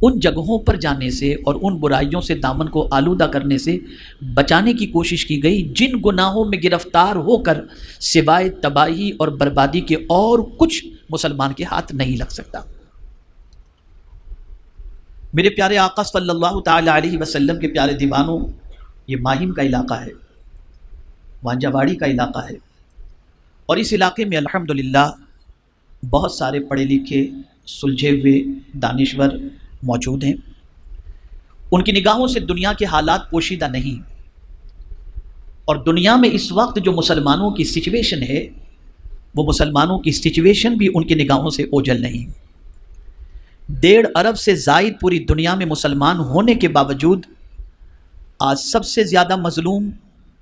ان جگہوں پر جانے سے اور ان برائیوں سے دامن کو آلودہ کرنے سے بچانے کی کوشش کی گئی جن گناہوں میں گرفتار ہو کر سوائے تباہی اور بربادی کے اور کچھ مسلمان کے ہاتھ نہیں لگ سکتا۔ میرے پیارے آقا صلی اللہ تعالی علیہ وسلم کے پیارے دیوانوں، یہ ماہم کا علاقہ ہے، وانجاواڑی کا علاقہ ہے، اور اس علاقے میں الحمدللہ بہت سارے پڑھے لکھے سلجھے ہوئے دانشور موجود ہیں۔ ان کی نگاہوں سے دنیا کے حالات پوشیدہ نہیں، اور دنیا میں اس وقت جو مسلمانوں کی سچویشن ہے وہ مسلمانوں کی سچویشن بھی ان کی نگاہوں سے اوجھل نہیں۔ 1.5 ارب سے زائد پوری دنیا میں مسلمان ہونے کے باوجود آج سب سے زیادہ مظلوم،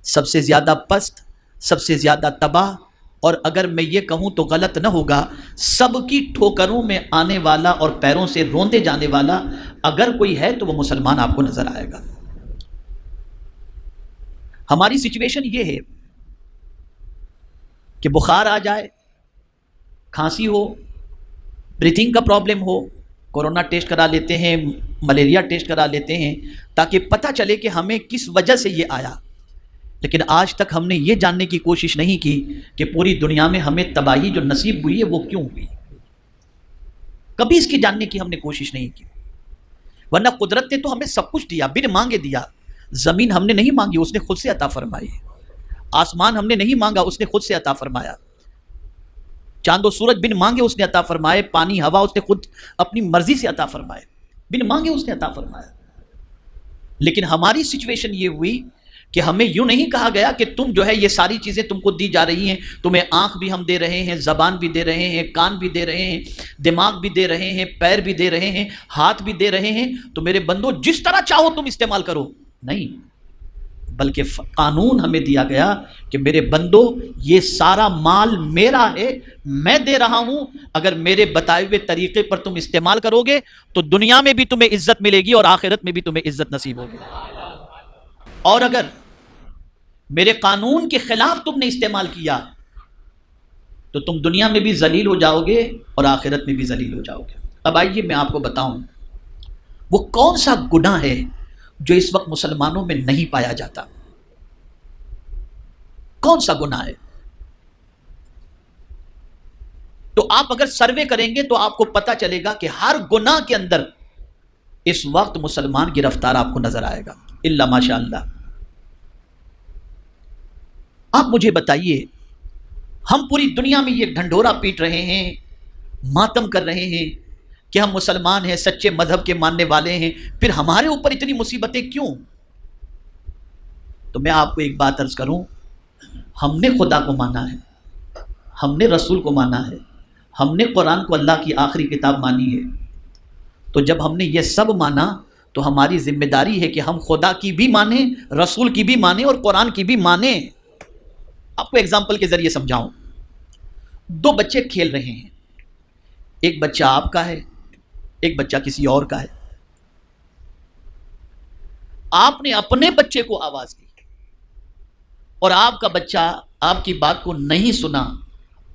سب سے زیادہ پست، سب سے زیادہ تباہ، اور اگر میں یہ کہوں تو غلط نہ ہوگا، سب کی ٹھوکروں میں آنے والا اور پیروں سے روندے جانے والا اگر کوئی ہے تو وہ مسلمان آپ کو نظر آئے گا۔ ہماری سچویشن یہ ہے کہ بخار آ جائے، کھانسی ہو، بریتھنگ کا پرابلم ہو، کورونا ٹیسٹ کرا لیتے ہیں، ملیریا ٹیسٹ کرا لیتے ہیں تاکہ پتہ چلے کہ ہمیں کس وجہ سے یہ آیا، لیکن آج تک ہم نے یہ جاننے کی کوشش نہیں کی کہ پوری دنیا میں ہمیں تباہی جو نصیب ہوئی ہے وہ کیوں ہوئی۔ کبھی اس کی جاننے کی ہم نے کوشش نہیں کی، ورنہ قدرت نے تو ہمیں سب کچھ دیا، بن مانگے دیا۔ زمین ہم نے نہیں مانگی، اس نے خود سے عطا فرمائی۔ آسمان ہم نے نہیں مانگا، اس نے خود سے عطا فرمایا۔ چاند و سورج بن مانگے اس نے عطا فرمائے، پانی ہوا اس نے خود اپنی مرضی سے عطا فرمائے، بن مانگے اس نے عطا فرمایا۔ لیکن ہماری سچویشن یہ ہوئی کہ ہمیں یوں نہیں کہا گیا کہ تم جو ہے یہ ساری چیزیں تم کو دی جا رہی ہیں، تمہیں آنکھ بھی ہم دے رہے ہیں، زبان بھی دے رہے ہیں، کان بھی دے رہے ہیں، دماغ بھی دے رہے ہیں، پیر بھی دے رہے ہیں، ہاتھ بھی دے رہے ہیں، تو میرے بندو جس طرح چاہو تم استعمال کرو۔ نہیں، بلکہ قانون ہمیں دیا گیا کہ میرے بندو یہ سارا مال میرا ہے، میں دے رہا ہوں، اگر میرے بتائے ہوئے طریقے پر تم استعمال کرو گے تو دنیا میں بھی تمہیں عزت ملے گی اور آخرت میں بھی تمہیں عزت نصیب ہوگی، اور اگر میرے قانون کے خلاف تم نے استعمال کیا تو تم دنیا میں بھی ذلیل ہو جاؤ گے اور آخرت میں بھی ذلیل ہو جاؤ گے۔ اب آئیے میں آپ کو بتاؤں وہ کون سا گناہ ہے جو اس وقت مسلمانوں میں نہیں پایا جاتا۔ کون سا گناہ ہے؟ تو آپ اگر سروے کریں گے تو آپ کو پتا چلے گا کہ ہر گناہ کے اندر اس وقت مسلمان گرفتار آپ کو نظر آئے گا، الا ماشاء اللہ۔ آپ مجھے بتائیے، ہم پوری دنیا میں یہ ڈھنڈورا پیٹ رہے ہیں، ماتم کر رہے ہیں کہ ہم مسلمان ہیں، سچے مذہب کے ماننے والے ہیں، پھر ہمارے اوپر اتنی مصیبتیں کیوں؟ تو میں آپ کو ایک بات عرض کروں، ہم نے خدا کو مانا ہے، ہم نے رسول کو مانا ہے، ہم نے قرآن کو اللہ کی آخری کتاب مانی ہے، تو جب ہم نے یہ سب مانا تو ہماری ذمہ داری ہے کہ ہم خدا کی بھی مانیں، رسول کی بھی مانیں اور قرآن کی بھی مانیں۔ آپ کو ایگزامپل کے ذریعے سمجھاؤں، 2 بچے کھیل رہے ہیں، ایک بچہ آپ کا ہے، ایک بچہ کسی اور کا ہے۔ آپ نے اپنے بچے کو آواز دی اور آپ کا بچہ آپ کی بات کو نہیں سنا،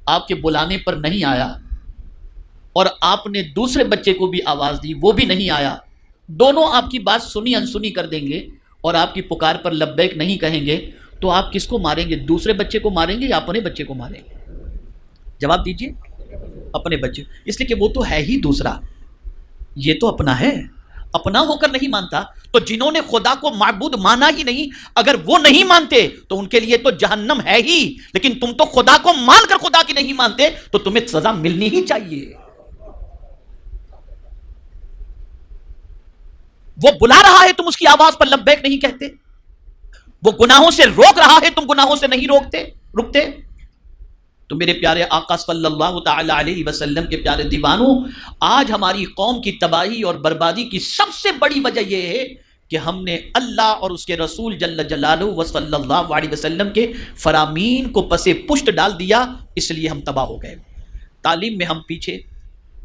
آپ کے بلانے پر نہیں آیا، اور آپ نے دوسرے بچے کو بھی آواز دی، وہ بھی نہیں آیا، دونوں آپ کی بات سنی انسنی کر دیں گے اور آپ کی پکار پر لبیک نہیں کہیں گے، تو آپ کس کو ماریں گے؟ دوسرے بچے کو ماریں گے یا اپنے بچے کو ماریں گے؟ جواب دیجئے۔ اپنے بچے، اس لیے کہ وہ تو ہے ہی دوسرا، یہ تو اپنا ہے، اپنا ہو کر نہیں مانتا۔ تو جنہوں نے خدا کو معبود مانا ہی نہیں، اگر وہ نہیں مانتے تو ان کے لیے تو جہنم ہے ہی، لیکن تم تو خدا کو مان کر خدا کی نہیں مانتے، تو تمہیں سزا ملنی ہی چاہیے۔ وہ بلا رہا ہے، تم اس کی آواز پر لبیک نہیں کہتے، وہ گناہوں سے روک رہا ہے، تم گناہوں سے نہیں رکتے۔ تو میرے پیارے آقا صلی اللہ تعالی علیہ وسلم کے پیارے دیوانوں، آج ہماری قوم کی تباہی اور بربادی کی سب سے بڑی وجہ یہ ہے کہ ہم نے اللہ اور اس کے رسول جل جلالہ و صلی اللہ علیہ وسلم کے فرامین کو پس پشت ڈال دیا، اس لیے ہم تباہ ہو گئے۔ تعلیم میں ہم پیچھے،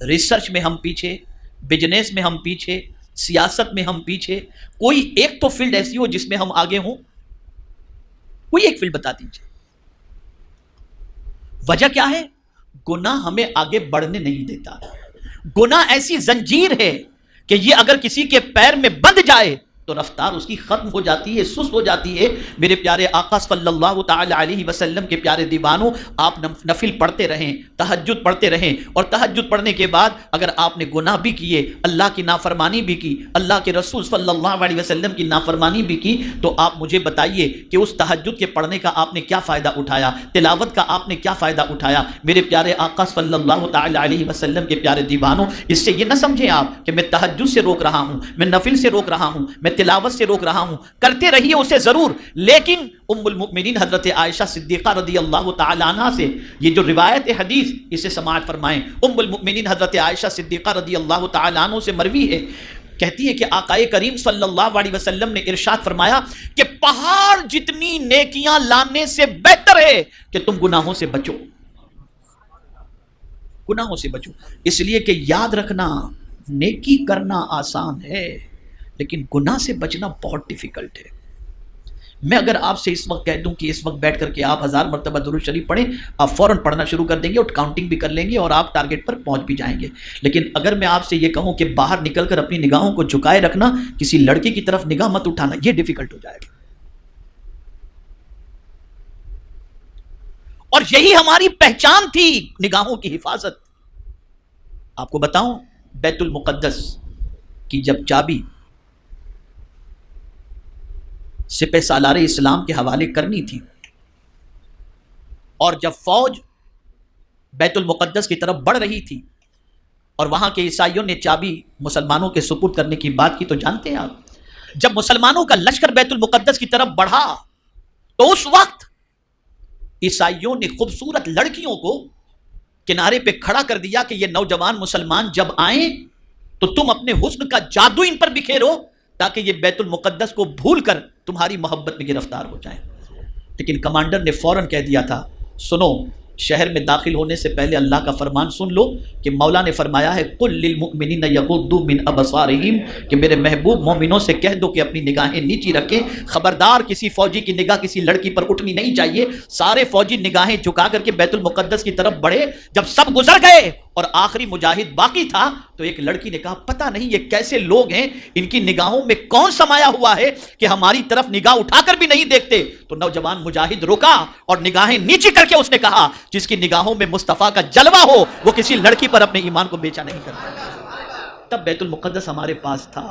ریسرچ میں ہم پیچھے، بزنس میں ہم پیچھے، سیاست میں ہم پیچھے۔ کوئی ایک تو فیلڈ ایسی ہو جس میں ہم آگے ہوں، کوئی ایک فیلڈ بتا دیجیے۔ وجہ کیا ہے؟ گناہ ہمیں آگے بڑھنے نہیں دیتا۔ گناہ ایسی زنجیر ہے کہ یہ اگر کسی کے پیر میں بندھ جائے تو رفتار اس کی ختم ہو جاتی ہے، سست ہو جاتی ہے۔ میرے پیارے آقا صلی اللہ تعالی علیہ وسلم کے پیارے دیوانوں، آپ نفل پڑھتے رہیں، تہجد پڑھتے رہیں، اور تہجد پڑھنے کے بعد اگر آپ نے گناہ بھی کیے، اللہ کی نافرمانی بھی کی، اللہ کے رسول صلی اللہ علیہ وسلم کی نافرمانی بھی کی، تو آپ مجھے بتائیے کہ اس تہجد کے پڑھنے کا آپ نے کیا فائدہ اٹھایا، تلاوت کا آپ نے کیا فائدہ اٹھایا؟ میرے پیارے آقا صلی اللہ تعالی علیہ وسلم کے پیارے دیوانوں، اس سے یہ نہ سمجھیں آپ کہ میں تہجد سے روک رہا ہوں، میں نفل سے روک رہا ہوں، میں تلاوت سے روک رہا ہوں، کرتے رہیے اسے ضرور، لیکن ام المؤمنین حضرت عائشہ صدیقہ رضی اللہ تعالی عنہا سے یہ جو روایت حدیث، اسے سماعت فرمائیں۔ ام المؤمنین حضرت عائشہ صدیقہ رضی اللہ تعالی عنہ سے مروی ہے، کہتی ہے کہ آقا کریم صلی اللہ علیہ وسلم نے ارشاد فرمایا کہ پہاڑ جتنی نیکیاں لانے سے بہتر ہے کہ تم گناہوں سے بچو، گناہوں سے بچو۔ اس لیے کہ یاد رکھنا، نیکی کرنا آسان ہے لیکن گناہ سے بچنا بہت ڈیفیکلٹ ہے۔ میں اگر آپ سے اس وقت کہہ دوں کہ اس وقت بیٹھ کر کے آپ 1000 مرتبہ درود شریف پڑھیں، آپ فوراً پڑھنا شروع کر دیں گے اور کاؤنٹنگ بھی کر لیں گے اور آپ ٹارگٹ پر پہنچ بھی جائیں گے۔ لیکن اگر میں آپ سے یہ کہوں کہ باہر نکل کر اپنی نگاہوں کو جھکائے رکھنا، کسی لڑکی کی طرف نگاہ مت اٹھانا، یہ ڈیفیکلٹ ہو جائے گا۔ اور یہی ہماری پہچان تھی، نگاہوں کی حفاظت۔ آپ کو بتاؤں، بیت المقدس کی جب چابی سپہ سالار اسلام کے حوالے کرنی تھی اور جب فوج بیت المقدس کی طرف بڑھ رہی تھی اور وہاں کے عیسائیوں نے چابی مسلمانوں کے سپرد کرنے کی بات کی، تو جانتے ہیں آپ، جب مسلمانوں کا لشکر بیت المقدس کی طرف بڑھا تو اس وقت عیسائیوں نے خوبصورت لڑکیوں کو کنارے پہ کھڑا کر دیا کہ یہ نوجوان مسلمان جب آئیں تو تم اپنے حسن کا جادو ان پر بکھیرو تاکہ یہ بیت المقدس کو بھول کر تمہاری محبت میں گرفتار ہو جائیں۔ لیکن کمانڈر نے فوراً کہہ دیا تھا، سنو، شہر میں داخل ہونے سے پہلے اللہ کا فرمان سن لو کہ مولا نے فرمایا ہے قل للمؤمنین یغضوا من ابصارہم، کہ میرے محبوب مومنوں سے کہہ دو کہ اپنی نگاہیں نیچی رکھیں۔ خبردار کسی فوجی کی نگاہ کسی لڑکی پر اٹھنی نہیں چاہیے۔ سارے فوجی نگاہیں جھکا کر کے بیت المقدس کی طرف بڑھے۔ جب سب گزر گئے اور آخری مجاہد باقی تھا تو ایک لڑکی نے کہا، پتہ نہیں یہ کیسے لوگ ہیں، ان کی نگاہوں میں کون سمایا ہوا ہے کہ ہماری طرف نگاہ اٹھا کر بھی نہیں دیکھتے۔ تو نوجوان مجاہد رکا اور نگاہیں نیچی کر کے اس نے کہا، جس کی نگاہوں میں مصطفیٰ کا جلوہ ہو وہ کسی لڑکی پر اپنے ایمان کو بیچا نہیں کرتا۔ تب بیت المقدس ہمارے پاس تھا۔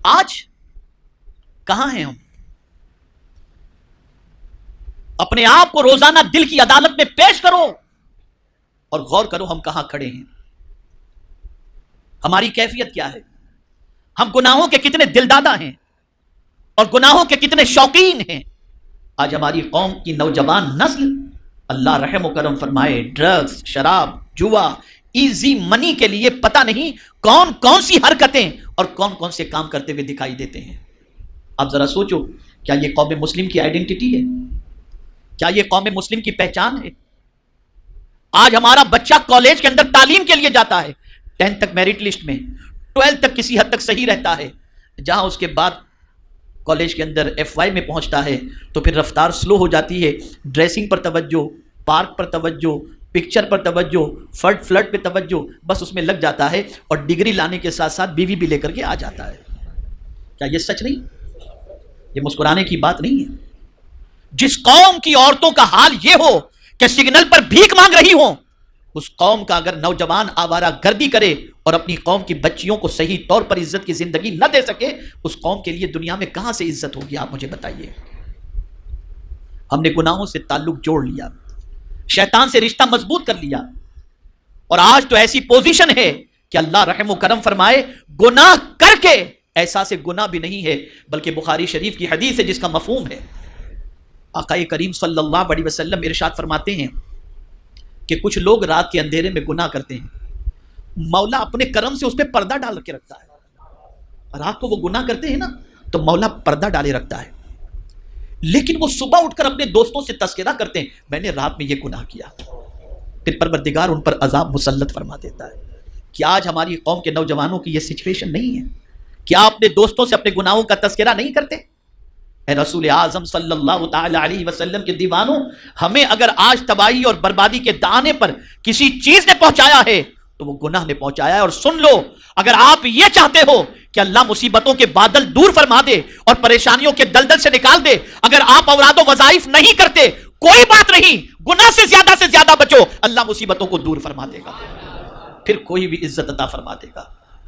آج کہاں ہیں ہم؟ اپنے آپ کو روزانہ دل کی عدالت میں پیش کرو اور غور کرو ہم کہاں کھڑے ہیں، ہماری کیفیت کیا ہے، ہم گناہوں کے کتنے دلدادہ ہیں اور گناہوں کے کتنے شوقین ہیں۔ آج ہماری قوم کی نوجوان نسل، اللہ رحم و کرم فرمائے، ڈرگز، شراب، جوا، ایزی منی کے لیے پتہ نہیں کون کون سی حرکتیں اور کون کون سے کام کرتے ہوئے دکھائی دیتے ہیں۔ آپ ذرا سوچو، کیا یہ قوم مسلم کی آئیڈینٹی ہے؟ کیا یہ قوم مسلم کی پہچان ہے؟ آج ہمارا بچہ کالج کے اندر تعلیم کے لیے جاتا ہے، 10 تک میرٹ لسٹ میں، 12 تک کسی حد تک صحیح رہتا ہے، جہاں اس کے بعد کالج کے اندر FY میں پہنچتا ہے تو پھر رفتار سلو ہو جاتی ہے، ڈریسنگ پر توجہ، پارک پر توجہ، پکچر پر توجہ، فلرٹ پہ توجہ، بس اس میں لگ جاتا ہے اور ڈگری لانے کے ساتھ ساتھ بیوی بھی لے کر کے آ جاتا ہے۔ کیا یہ سچ نہیں؟ یہ مسکرانے کی بات نہیں ہے۔ جس قوم کی عورتوں کا حال یہ ہو کہ سگنل پر بھیک مانگ رہی ہوں، اس قوم کا اگر نوجوان آوارہ گردی کرے اور اپنی قوم کی بچیوں کو صحیح طور پر عزت کی زندگی نہ دے سکے، اس قوم کے لیے دنیا میں کہاں سے عزت ہوگی؟ آپ مجھے بتائیے۔ ہم نے گناہوں سے تعلق جوڑ لیا، شیطان سے رشتہ مضبوط کر لیا، اور آج تو ایسی پوزیشن ہے کہ اللہ رحم و کرم فرمائے، گناہ کر کے احساس گناہ بھی نہیں ہے، بلکہ بخاری شریف کی حدیث ہے جس کا مفہوم ہے، آقا کریم صلی اللہ علیہ وسلم ارشاد فرماتے ہیں کہ کچھ لوگ رات کے اندھیرے میں گناہ کرتے ہیں، مولا اپنے کرم سے اس پہ پردہ ڈال کے رکھتا ہے۔ رات کو وہ گناہ کرتے ہیں نا تو مولا پردہ ڈالے رکھتا ہے، لیکن وہ صبح اٹھ کر اپنے دوستوں سے تذکرہ کرتے ہیں، میں نے رات میں یہ گناہ کیا، پھر پروردگار ان پر عذاب مسلط فرما دیتا ہے۔ کیا آج ہماری قوم کے نوجوانوں کی یہ سچویشن نہیں ہے؟ کیا اپنے دوستوں سے اپنے گناہوں کا تذکرہ نہیں کرتے؟ اے رسول اعظم صلی اللہ تعالی علیہ وسلم کے دیوانوں، ہمیں اگر آج تباہی اور بربادی کے دانے پر کسی چیز نے پہنچایا ہے تو وہ گناہ نے پہنچایا ہے۔ اور سن لو، اگر آپ یہ چاہتے ہو کہ اللہ مصیبتوں کے بادل دور فرما دے اور پریشانیوں کے دلدل سے نکال دے، اگر آپ اوراد و وظائف نہیں کرتے، کوئی بات نہیں، گناہ سے زیادہ بچو، اللہ مصیبتوں کو دور فرما دے گا، پھر کوئی بھی عزت عطا فرما دے گا،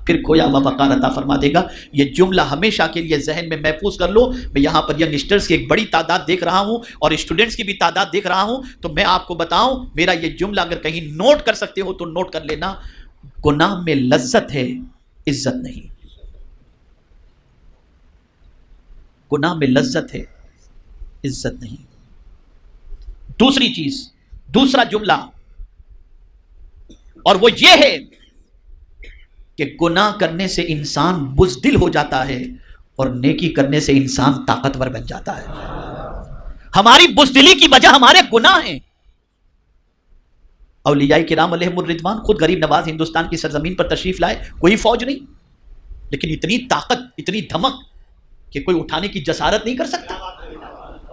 پھر کوئی وقار عطا فرما دے گا۔ یہ جملہ ہمیشہ کے لیے ذہن میں محفوظ کر لو۔ میں یہاں پر ینگسٹرز کی ایک بڑی تعداد دیکھ رہا ہوں اور اسٹوڈنٹس کی بھی تعداد دیکھ رہا ہوں، تو میں آپ کو بتاؤں، میرا یہ جملہ اگر کہیں نوٹ کر سکتے ہو تو نوٹ کر لینا، گناہ میں لذت ہے، عزت نہیں۔ گناہ میں لذت ہے، عزت نہیں۔ دوسری چیز، دوسرا جملہ، اور وہ یہ ہے کہ گناہ کرنے سے انسان بزدل ہو جاتا ہے اور نیکی کرنے سے انسان طاقتور بن جاتا ہے۔ ہماری بزدلی کی وجہ ہمارے گناہ ہیں۔ اولیاء کرام علیہم الرضوان خود غریب نواز ہندوستان کی سرزمین پر تشریف لائے، کوئی فوج نہیں، لیکن اتنی طاقت، اتنی دھمک کہ کوئی اٹھانے کی جسارت نہیں کر سکتا۔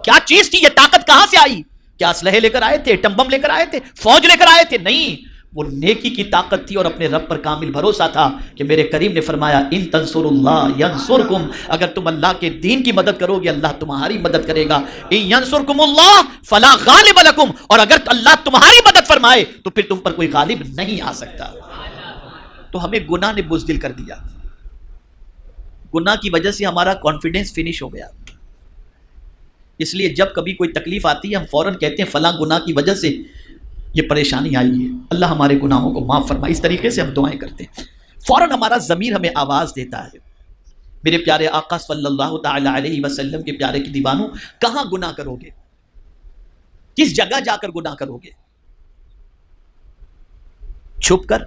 کیا چیز تھی یہ طاقت؟ کہاں سے آئی؟ کیا اسلحے لے کر آئے تھے؟ ٹمبم لے کر آئے تھے؟ فوج لے کر آئے تھے؟ نہیں، وہ نیکی کی طاقت تھی اور اپنے رب پر کامل بھروسہ تھا کہ میرے کریم نے فرمایا ان تنصروا اللہ ینصرکم، اگر تم اللہ کے دین کی مدد کرو گے اللہ تمہاری مدد کرے گا، ان ینصرکم اللہ فلا غالب لکم، اور اگر اللہ تمہاری مدد فرمائے تو پھر تم پر کوئی غالب نہیں آ سکتا۔ تو ہمیں گناہ نے بزدل کر دیا، گناہ کی وجہ سے ہمارا کانفیڈنس فنش ہو گیا۔ اس لیے جب کبھی کوئی تکلیف آتی ہے ہم فوراً کہتے ہیں فلاں گناہ کی وجہ سے یہ پریشانی آئی ہے، اللہ ہمارے گناہوں کو معاف فرمائے، اس طریقے سے ہم دعائیں کرتے ہیں، فوراً ہمارا ضمیر ہمیں آواز دیتا ہے۔ میرے پیارے آقا صلی اللہ تعالی علیہ وسلم کے پیارے کی دیوانوں، کہاں گناہ کرو گے؟ کس جگہ جا کر گناہ کرو گے؟ چھپ کر،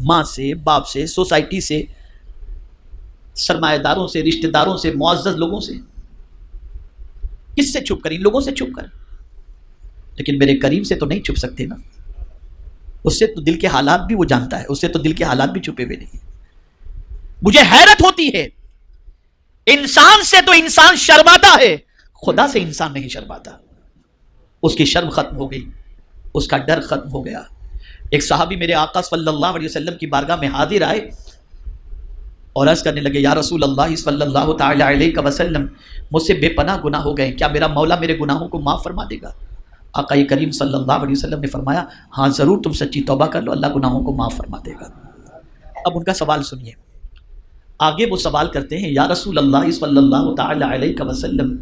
ماں سے، باپ سے، سوسائٹی سے، سرمایہ داروں سے، رشتہ داروں سے، معزز لوگوں سے؟ کس سے چھپ کر؟ ان لوگوں سے چھپ کر۔ لیکن میرے کریم سے تو نہیں چھپ سکتے نا، اس سے تو دل کے حالات بھی وہ جانتا ہے، اس سے تو دل کے حالات بھی چھپے ہوئے نہیں۔ مجھے حیرت ہوتی ہے، انسان سے تو انسان شرماتا ہے، خدا سے انسان نہیں شرماتا۔ اس کی شرم ختم ہو گئی، اس کا ڈر ختم ہو گیا۔ ایک صحابی میرے آقا صلی اللہ علیہ وسلم کی بارگاہ میں حاضر آئے اور عرض کرنے لگے، یا رسول اللہ صلی اللہ تعالی علیہ وسلم، مجھ سے بے پناہ گناہ ہو گئے، کیا میرا مولا میرے گناہوں کو معاف فرما دے گا؟ آقا کریم صلی اللہ علیہ وسلم نے فرمایا، ہاں ضرور، تم سچی توبہ کر لو، اللہ گناہوں کو معاف فرما دے گا۔ اب ان کا سوال سنیے، آگے وہ سوال کرتے ہیں، یا رسول اللہ صلی اللہ تعالی علیہ وسلم،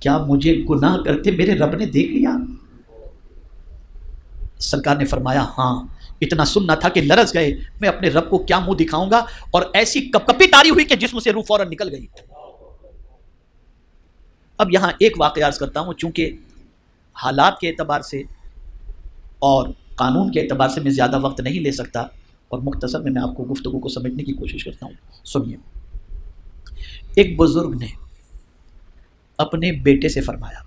کیا مجھے گناہ کرتے میرے رب نے دیکھ لیا؟ سرکار نے فرمایا، ہاں، اتنا سننا تھا کہ لرز گئے، میں اپنے رب کو کیا منہ دکھاؤں گا، اور ایسی کپکپی طاری ہوئی کہ جسم سے روح فوراً نکل گئی۔ اب یہاں ایک واقعہ عرض کرتا ہوں، چونکہ حالات کے اعتبار سے اور قانون کے اعتبار سے میں زیادہ وقت نہیں لے سکتا، اور مختصر میں آپ کو گفتگو کو سمجھنے کی کوشش کرتا ہوں۔ سنیے، ایک بزرگ نے اپنے بیٹے سے فرمایا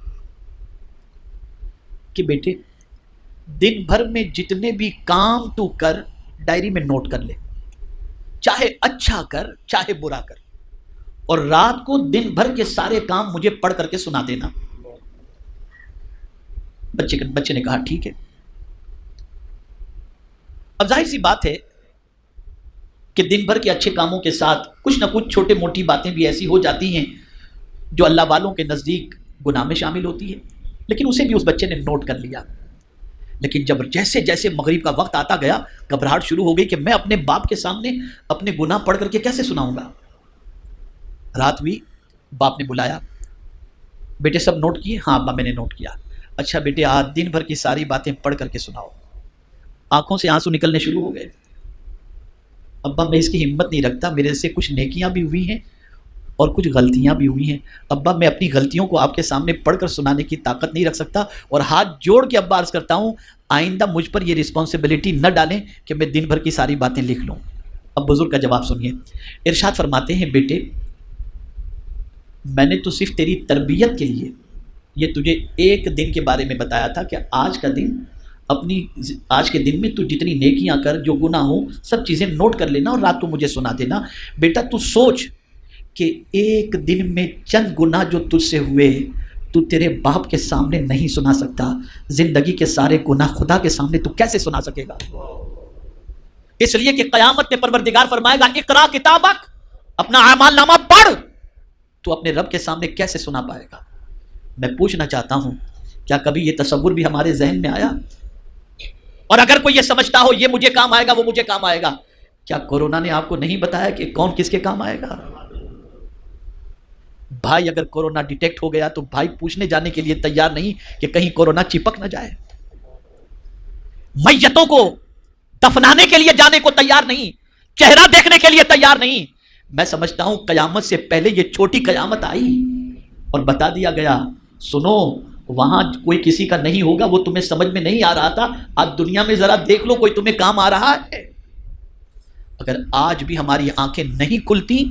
کہ بیٹے، دن بھر میں جتنے بھی کام تو کر ڈائری میں نوٹ کر لے، چاہے اچھا کر چاہے برا کر، اور رات کو دن بھر کے سارے کام مجھے پڑھ کر کے سنا دینا۔ بچے نے کہا ٹھیک ہے۔ اب ظاہر سی بات ہے کہ دن بھر کے اچھے کاموں کے ساتھ کچھ نہ کچھ چھوٹے موٹی باتیں بھی ایسی ہو جاتی ہیں جو اللہ والوں کے نزدیک گناہ میں شامل ہوتی ہے، لیکن اسے بھی اس بچے نے نوٹ کر لیا۔ لیکن جب جیسے جیسے مغرب کا وقت آتا گیا، گھبراہٹ شروع ہو گئی کہ میں اپنے باپ کے سامنے اپنے گناہ پڑھ کر کے کیسے سناؤں گا۔ رات ہوئی، باپ نے بلایا، بیٹے سب نوٹ کیے؟ ہاں ابا میں نے نوٹ کیا۔ اچھا بیٹے، آج دن بھر کی ساری باتیں پڑھ کر کے سناؤ۔ آنکھوں سے آنسو نکلنے شروع ہو گئے۔ ابا میں اس کی ہمت نہیں رکھتا، میرے سے کچھ نیکیاں بھی ہوئی ہیں اور کچھ غلطیاں بھی ہوئی ہیں، ابا میں اپنی غلطیوں کو آپ کے سامنے پڑھ کر سنانے کی طاقت نہیں رکھ سکتا، اور ہاتھ جوڑ کے ابا عرض کرتا ہوں آئندہ مجھ پر یہ رسپانسبلٹی نہ ڈالیں کہ میں دن بھر کی ساری باتیں لکھ لوں۔ اب بزرگ کا جواب سنیے، ارشاد فرماتے ہیں، بیٹے میں نے تو صرف تیری تربیت کے لیے یہ تجھے ایک دن کے بارے میں بتایا تھا کہ آج کے دن میں تو جتنی نیکیاں کر، جو گناہ ہو، سب چیزیں نوٹ کر لینا اور رات کو مجھے سنا دینا۔ بیٹا تو سوچ کہ ایک دن میں چند گناہ جو تجھ سے ہوئے تو تیرے باپ کے سامنے نہیں سنا سکتا، زندگی کے سارے گناہ خدا کے سامنے تو کیسے سنا سکے گا؟ اس لیے کہ قیامت میں پروردگار فرمائے گا اقرا کتابک، اپنا اعمال نامہ پڑھ، تو اپنے رب کے سامنے کیسے سنا پائے گا؟ میں پوچھنا چاہتا ہوں کیا کبھی یہ تصور بھی ہمارے ذہن میں آیا؟ اور اگر کوئی یہ سمجھتا ہو یہ مجھے کام آئے گا وہ مجھے کام آئے گا، کیا کورونا نے آپ کو نہیں بتایا کہ کون کس کے کام آئے گا؟ بھائی اگر کورونا ڈیٹیکٹ ہو گیا تو بھائی پوچھنے جانے کے لیے تیار نہیں کہ کہیں کورونا چپک نہ جائے، میتوں کو دفنانے کے لیے جانے کو تیار نہیں، چہرہ دیکھنے کے لیے تیار نہیں۔ میں سمجھتا ہوں قیامت سے پہلے یہ چھوٹی قیامت آئی اور بتا دیا گیا سنو وہاں کوئی کسی کا نہیں ہوگا، وہ تمہیں سمجھ میں نہیں آ رہا تھا، آج دنیا میں ذرا دیکھ لو کوئی تمہیں کام آ رہا ہے۔ اگر آج بھی ہماری آنکھیں نہیں کھلتی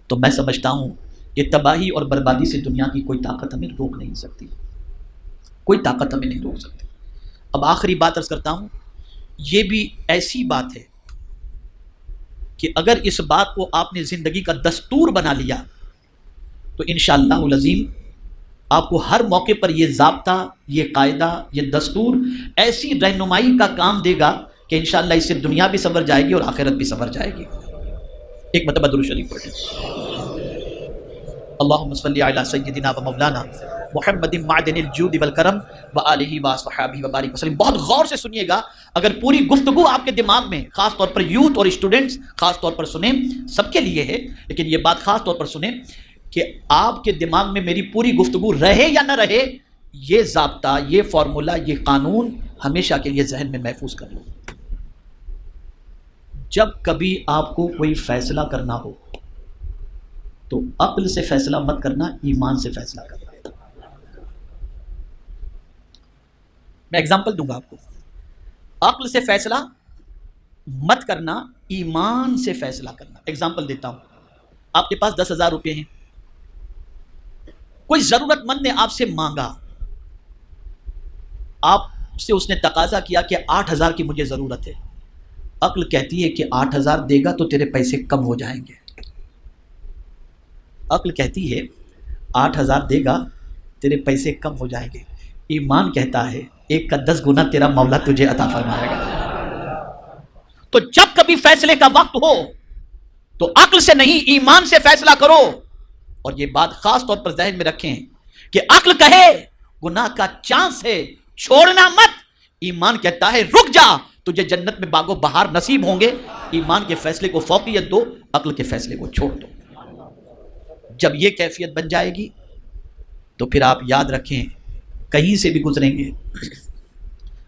تو میں سمجھتا ہوں کہ تباہی اور بربادی سے دنیا کی کوئی طاقت ہمیں روک نہیں سکتی، کوئی طاقت ہمیں نہیں روک سکتی۔ اب آخری بات عرض کرتا ہوں، یہ بھی ایسی بات ہے کہ اگر اس بات کو آپ نے زندگی کا دستور بنا لیا تو انشاءاللہ العظیم آپ کو ہر موقع پر یہ ضابطہ، یہ قاعدہ، یہ دستور ایسی رہنمائی کا کام دے گا کہ انشاءاللہ اس سے دنیا بھی سنور جائے گی اور آخرت بھی سنور جائے گی۔ ایک مرتبہ درود شریف پڑھیں۔ اللہم صلی علی سیدنا و مولانا محمد معدن الجود والکرم وآلہ وصحبہ وبارک وسلم۔ بہت غور سے سنیے گا، اگر پوری گفتگو آپ کے دماغ میں، خاص طور پر یوتھ اور اسٹوڈنٹس خاص طور پر سنیں، سب کے لیے ہے لیکن یہ بات خاص طور پر سنیں کہ آپ کے دماغ میں میری پوری گفتگو رہے یا نہ رہے، یہ ضابطہ، یہ فارمولہ، یہ قانون ہمیشہ کے لیے ذہن میں محفوظ کر لو۔ جب کبھی آپ کو کوئی فیصلہ کرنا ہو تو عقل سے فیصلہ مت کرنا، ایمان سے فیصلہ کرنا۔ میں اگزامپل دوں گا آپ کو، عقل سے فیصلہ مت کرنا، ایمان سے فیصلہ کرنا۔ اگزامپل دیتا ہوں، آپ کے پاس 10,000 روپے ہیں، کوئی ضرورت مند نے آپ سے مانگا، آپ سے اس نے تقاضا کیا کہ 8,000 کی مجھے ضرورت ہے۔ عقل کہتی ہے کہ 8,000 دے گا تو تیرے پیسے کم ہو جائیں گے، عقل کہتی ہے 8,000 دے گا تیرے پیسے کم ہو جائیں گے، ایمان کہتا ہے 1 کا 10 گنا تیرا مولا تجھے عطا فرمائے گا۔ تو جب کبھی فیصلے کا وقت ہو تو عقل سے نہیں ایمان سے فیصلہ کرو، اور یہ بات خاص طور پر ذہن میں رکھیں کہ عقل کہے گناہ کا چانس ہے چھوڑنا مت، ایمان کہتا ہے رک جا تجھے جنت میں باغ و بہار نصیب ہوں گے۔ ایمان کے فیصلے کو فوقیت دو، عقل کے فیصلے کو چھوڑ دو۔ جب یہ کیفیت بن جائے گی تو پھر آپ یاد رکھیں کہیں سے بھی گزریں گے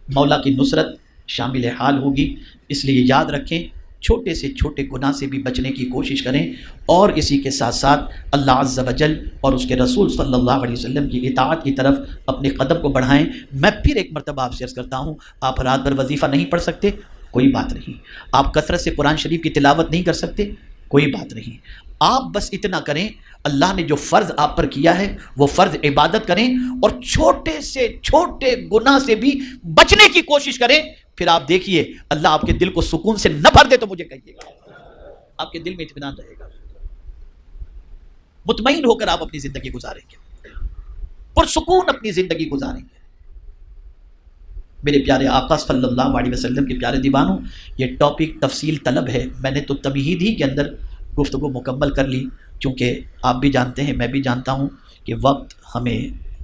مولا کی نصرت شامل حال ہوگی۔ اس لیے یاد رکھیں چھوٹے سے چھوٹے گناہ سے بھی بچنے کی کوشش کریں، اور اسی کے ساتھ ساتھ اللہ عز و جل اور اس کے رسول صلی اللہ علیہ وسلم کی اطاعت کی طرف اپنے قدم کو بڑھائیں۔ میں پھر ایک مرتبہ آپ سے عرض کرتا ہوں، آپ رات بھر وظیفہ نہیں پڑھ سکتے، کوئی بات نہیں، آپ کثرت سے قرآن شریف کی تلاوت نہیں کر سکتے، کوئی بات نہیں، آپ بس اتنا کریں اللہ نے جو فرض آپ پر کیا ہے وہ فرض عبادت کریں، اور چھوٹے سے چھوٹے گناہ سے بھی بچنے کی کوشش کریں۔ پھر آپ دیکھیے اللہ آپ کے دل کو سکون سے نہ بھر دے تو مجھے کہیے گا، آپ کے دل میں اطمینان رہے گا، مطمئن ہو کر آپ اپنی زندگی گزاریں گے، پرسکون اپنی زندگی گزاریں گے۔ میرے پیارے آقا صلی اللہ علیہ وسلم کے پیارے دیوانوں، یہ ٹاپک تفصیل طلب ہے، میں نے تو تمہید ہی کے اندر گفتگو مکمل کر لی، چونکہ آپ بھی جانتے ہیں میں بھی جانتا ہوں کہ وقت ہمیں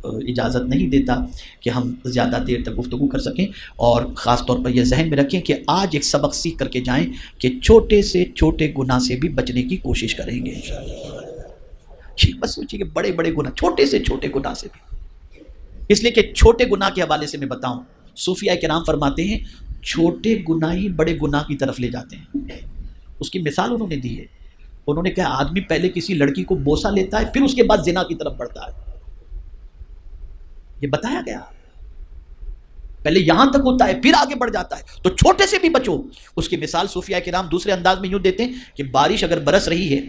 اجازت نہیں دیتا کہ ہم زیادہ دیر تک گفتگو کر سکیں، اور خاص طور پر یہ ذہن میں رکھیں کہ آج ایک سبق سیکھ کر کے جائیں کہ چھوٹے سے چھوٹے گناہ سے بھی بچنے کی کوشش کریں گے انشاءاللہ۔ بس سوچیے کہ بڑے بڑے گناہ، چھوٹے سے چھوٹے گناہ سے بھی، اس لیے کہ چھوٹے گناہ کے حوالے سے میں بتاؤں، صوفیاء کرام فرماتے ہیں چھوٹے گناہ ہی بڑے گناہ کی طرف لے جاتے ہیں۔ اس کی مثال انہوں نے دی ہے، انہوں نے کہا آدمی پہلے کسی لڑکی کو بوسہ لیتا ہے پھر اس کے بعد زنا کی طرف بڑھتا ہے، یہ بتایا گیا، پہلے یہاں تک ہوتا ہے پھر آگے بڑھ جاتا ہے، تو چھوٹے سے بھی بچو۔ اس کی مثال صوفیاء کرام دوسرے انداز میں یوں دیتے ہیں کہ بارش اگر برس رہی ہے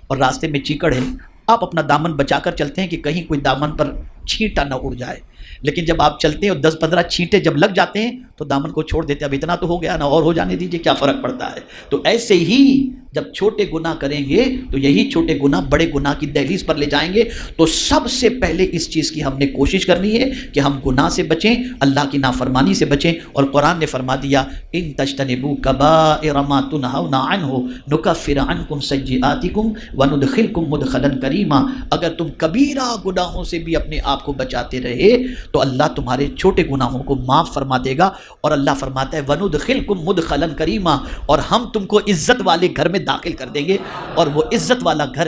اور راستے میں چیکڑ ہے، آپ اپنا دامن بچا کر چلتے ہیں کہ کہیں کوئی دامن پر چھینٹا نہ اڑ جائے، لیکن جب آپ چلتے ہیں اور 10-15 چھینٹے جب لگ جاتے ہیں تو دامن کو چھوڑ دیتے ہیں، اب اتنا تو ہو گیا نا، اور ہو جانے دیجیے، کیا فرق پڑتا ہے۔ تو ایسے ہی جب چھوٹے گناہ کریں گے تو یہی چھوٹے گناہ بڑے گناہ کی دہلیز پر لے جائیں گے. تو سب سے پہلے اس چیز کی ہم نے کوشش کرنی ہے کہ ہم گناہ سے بچیں, اللہ کی نافرمانی سے بچیں. اور قرآن نے فرما دیا ان تجتنبوا کبائر ما تنہون عنہ نکفر عنکم سیئاتکم وندخلکم مدخلا کریما. اگر تم کبیرہ گناہوں سے بھی اپنے آپ کو بچاتے رہے تو اللہ تمہارے چھوٹے گناہوں کو معاف فرما دے گا. اور اللہ فرماتا ہے وندخلکم مدخلا کریما, اور ہم تم کو عزت والے گھر میں داخل کر دیں گے, اور وہ عزت والا گھر